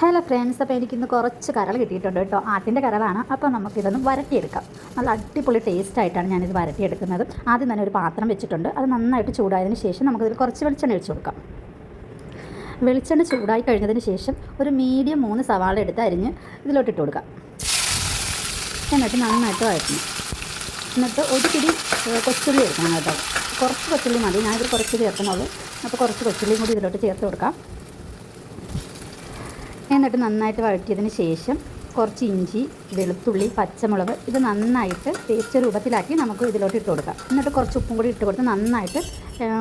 Hello friends, അപ്പോൾ എനിക്കിന്ന് കുറച്ച് കരൾ കിട്ടിയിട്ടുണ്ട് കേട്ടോ. ആട്ടിൻ്റെ കരളാണ്. അപ്പോൾ നമുക്കിതൊന്ന് വരട്ടിയെടുക്കാം. നല്ല അടിപൊളി ടേസ്റ്റായിട്ടാണ് ഞാനിത് വരട്ടിയെടുക്കുന്നത്. ആദ്യം തന്നെ ഒരു പാത്രം വെച്ചിട്ടുണ്ട്. അത് നന്നായിട്ട് ചൂടായതിന് ശേഷം നമുക്കിതിൽ കുറച്ച് വെളിച്ചെണ്ണ ഒഴിച്ച് കൊടുക്കാം. വെളിച്ചെണ്ണ ചൂടായി കഴിഞ്ഞതിന് ശേഷം ഒരു മീഡിയം 3 സവാള എടുത്ത് അരിഞ്ഞ് ഇതിലോട്ടിട്ട് കൊടുക്കാം. എന്നിട്ട് നന്നായിട്ട് വഴറ്റണം. എന്നിട്ട് ഒരു പിടി കൊച്ചുള്ളി എടുക്കണം കേട്ടോ. കുറച്ച് കൊച്ചുള്ളി മതി, ഞാനിതിൽ കുറച്ച് ചേർക്കുന്നുള്ളൂ. അപ്പോൾ കുറച്ച് കൊച്ചുള്ളിയും കൂടി ഇതിലോട്ട് ചേർത്ത് കൊടുക്കാം. എന്നിട്ട് നന്നായിട്ട് വഴറ്റിയതിന് ശേഷം കുറച്ച് ഇഞ്ചി, വെളുത്തുള്ളി, പച്ചമുളക് ഇത് നന്നായിട്ട് പേസ്റ്റ് രൂപത്തിലാക്കി നമുക്ക് ഇതിലോട്ട് ഇട്ട് കൊടുക്കാം. എന്നിട്ട് കുറച്ച് ഉപ്പും കൂടി ഇട്ട് കൊടുത്ത് നന്നായിട്ട്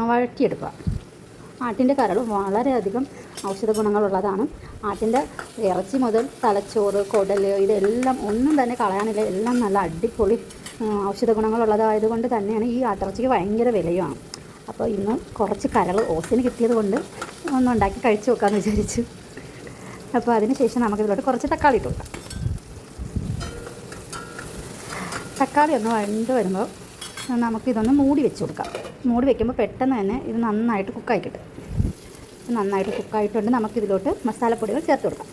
വഴറ്റിയെടുക്കുക. ആട്ടിൻ്റെ കരൾ വളരെയധികം ഔഷധ ഗുണങ്ങളുള്ളതാണ്. ആട്ടിൻ്റെ ഇറച്ചി മുതൽ തലച്ചോറ്, കുടൽ ഇതെല്ലാം ഒന്നും തന്നെ കളയാനില്ല. എല്ലാം നല്ല അടിപൊളി ഔഷധ ഗുണങ്ങളുള്ളതായതുകൊണ്ട് തന്നെയാണ് ഈ ആട്ടിറച്ചിക്ക് ഭയങ്കര വിലയുമാണ്. അപ്പോൾ ഇന്ന് കുറച്ച് കരൾ ഓസിന് കിട്ടിയത് കൊണ്ട് ഒന്നുണ്ടാക്കി കഴിച്ചു നോക്കാമെന്ന് വിചാരിച്ചു. അപ്പോൾ അതിന് ശേഷം നമുക്കിതിലോട്ട് കുറച്ച് തക്കാളി ഇട്ട് കൊടുക്കാം. തക്കാളി ഒന്ന് വഴണ്ട് വരുമ്പോൾ നമുക്കിതൊന്ന് മൂടി വെച്ച് കൊടുക്കാം. മൂടി വയ്ക്കുമ്പോൾ പെട്ടെന്ന് തന്നെ ഇത് നന്നായിട്ട് കുക്കായി കിട്ടും. നന്നായിട്ട് കുക്കായിട്ടുണ്ട്. നമുക്കിതിലോട്ട് മസാലപ്പൊടികൾ ചേർത്ത് കൊടുക്കാം.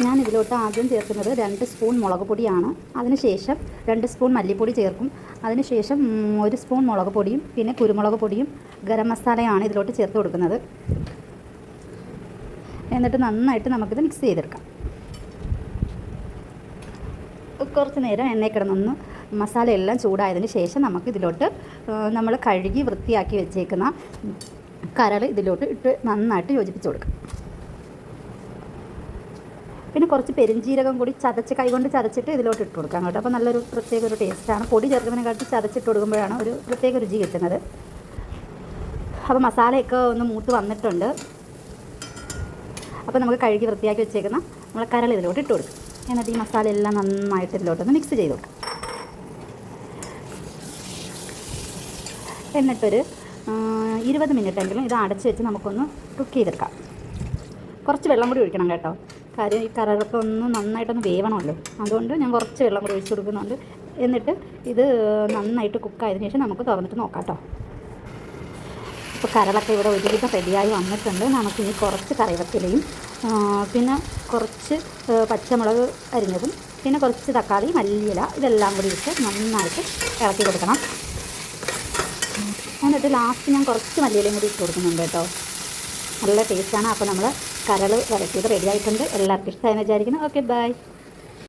ഞാനിതിലോട്ട് ആദ്യം ചേർക്കുന്നത് 2 സ്പൂൺ മുളക് പൊടിയാണ്. അതിനുശേഷം 2 സ്പൂൺ മല്ലിപ്പൊടി ചേർക്കും. അതിനുശേഷം 1 സ്പൂൺ മുളക് പൊടിയും പിന്നെ കുരുമുളക് പൊടിയും ഗരം മസാലയാണ് ഇതിലോട്ട് ചേർത്ത് കൊടുക്കുന്നത്. എന്നിട്ട് നന്നായിട്ട് നമുക്കിത് മിക്സ് ചെയ്തെടുക്കാം. കുറച്ച് നേരം എണ്ണയിൽ കിടന്നൊന്ന് മസാല എല്ലാം ചൂടായതിന് ശേഷം നമുക്കിതിലോട്ട് നമ്മൾ കഴുകി വൃത്തിയാക്കി വെച്ചേക്കുന്ന കരൾ ഇതിലോട്ട് ഇട്ട് നന്നായിട്ട് യോജിപ്പിച്ച് കൊടുക്കാം. പിന്നെ കുറച്ച് പെരുംജീരകം കൂടി കൈകൊണ്ട് ചതച്ചിട്ട് ഇതിലോട്ട് ഇട്ട് കൊടുക്കാം കേട്ടോ. അപ്പോൾ നല്ലൊരു പ്രത്യേക ഒരു ടേസ്റ്റാണ്. പൊടി ചേർക്കുന്നതിനെക്കാട്ടി ചതച്ചിട്ട് കൊടുക്കുമ്പോഴാണ് ഒരു പ്രത്യേക രുചി കിട്ടുന്നത്. അപ്പോൾ മസാലയൊക്കെ ഒന്ന് മൂത്ത് വന്നിട്ടുണ്ട്. അപ്പോൾ നമുക്ക് കഴുകി വൃത്തിയാക്കി വെച്ചേക്കുന്ന നമ്മൾ കരൾ ഇതിലോട്ട് ഇട്ട് കൊടുക്കും. എന്നിട്ട് ഈ മസാല എല്ലാം നന്നായിട്ട് ഇതിലോട്ടൊന്ന് മിക്സ് ചെയ്ത് കൊടുക്കും. എന്നിട്ടൊരു 20 മിനിറ്റെങ്കിലും ഇത് അടച്ച് വെച്ച് നമുക്കൊന്ന് കുക്ക് ചെയ്തെടുക്കാം. കുറച്ച് വെള്ളം കൂടി ഒഴിക്കണം കേട്ടോ. കാര്യം ഈ കരളൊക്കെ ഒന്ന് നന്നായിട്ടൊന്ന് വേവണമല്ലോ. അതുകൊണ്ട് ഞാൻ കുറച്ച് വെള്ളം കൂടി ഒഴിച്ച് കൊടുക്കുന്നുണ്ട്. എന്നിട്ട് ഇത് നന്നായിട്ട് കുക്കായതിനു ശേഷം നമുക്ക് തുറന്നിട്ട് നോക്കാം കേട്ടോ. ഇപ്പോൾ കരളൊക്കെ ഇവിടെ ഒരുവിധം റെഡിയായി വന്നിട്ടുണ്ട്. നമുക്കിനി കുറച്ച് കറിവേപ്പിലയും പിന്നെ കുറച്ച് പച്ചമുളക് അരിഞ്ഞതും പിന്നെ കുറച്ച് തക്കാളി, മല്ലിയില ഇതെല്ലാം കൂടി ഇട്ട് നന്നായിട്ട് ഇളക്കി കൊടുക്കണം. എന്നിട്ട് ലാസ്റ്റ് ഞാൻ കുറച്ച് മല്ലിയിലയും കൂടി ഇട്ട് കൊടുക്കുന്നുണ്ട് കേട്ടോ. നല്ല ടേസ്റ്റാണ്. അപ്പോൾ നമ്മൾ കരൾ വരട്ടിയത് റെഡി ആയിട്ടുണ്ട്. എല്ലാവർക്കും ഇഷ്ടമായെന്ന് വിചാരിക്കുന്നു. Okay, by.